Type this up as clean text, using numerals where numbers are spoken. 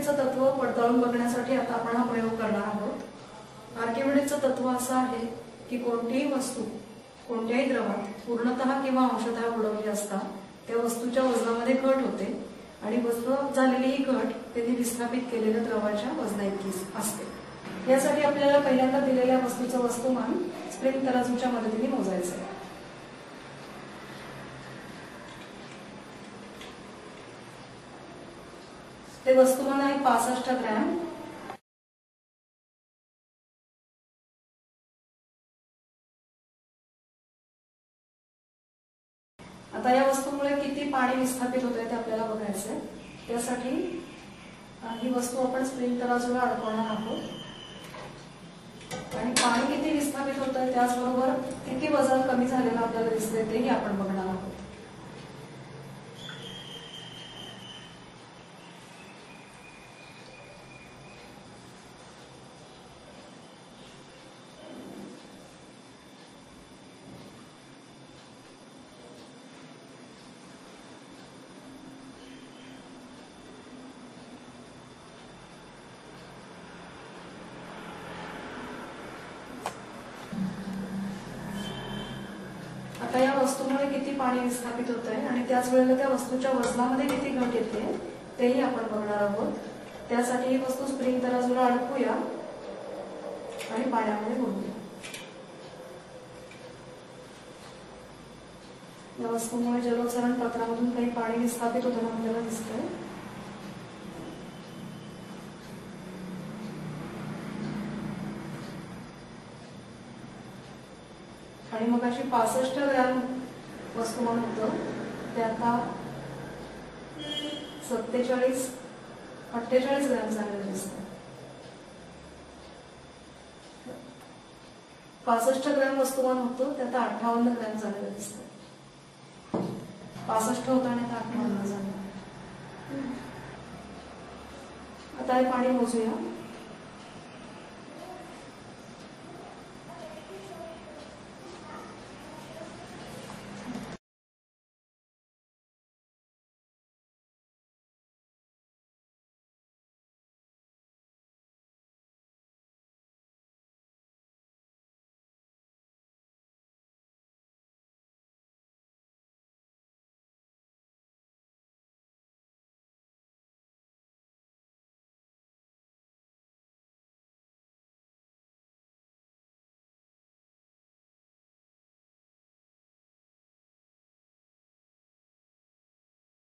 आर्किमिडीजचं तत्व पडताळून बघण्यासाठी आता आपण हा प्रयोग करणार आहोत। आर्किमिडीजचं तत्व असं आहे की कोणतीही वस्तू कोणत्याही द्रवात पूर्णतः किंवा अंशतः बुडवली असता त्या वस्तूच्या वजनामध्ये घट होते आणि वजन झालेली ही घट त्यांनी विस्थापित केलेल्या द्रवाच्या वजनाइतकी असते। यासाठी आपल्याला पहिल्यांदा दिलेल्या वस्तूचं वस्तुमान स्प्रिंग तराजूच्या मदतीने मोजायचं आहे। ते वस्तुमान आहे 65 ग्रॅम। आता या वस्तूमुळे किती पाणी विस्थापित होत आहे ते आपल्याला बघायचं आहे। त्यासाठी ही वस्तू आपण स्प्रिंग तराजूला अडकवणार आहोत आणि पाणी किती विस्थापित होत आहे त्याचबरोबर किती वजन कमी झालेलं आपल्याला दिसतंय तेही आपण बघणार आहोत। आता या वस्तूमुळे किती पाणी विस्थापित होत आहे आणि त्याच वेळेला त्या वस्तूच्या वजनामध्ये किती घट येते तेही आपण बघणार आहोत। त्यासाठी ही वस्तू स्प्रिंग तराजूला अडकवूया आणि पाण्यामध्ये बुडवूया। या वस्तूमुळे जलोत्सरण पत्रामधून काही पाणी विस्थापित होताना आपल्याला दिसतंय। आणि मग अशी 65 ग्रॅम वस्तुमान होतं ते आता 48 ग्रॅम झालेलं दिसतं। 65 ग्रॅम वस्तुमान होतं ते आता 58 ग्रॅम झालेलं दिसतं। 65 होतं आणि आता 58 झालं। आता हे पाणी मोजूया।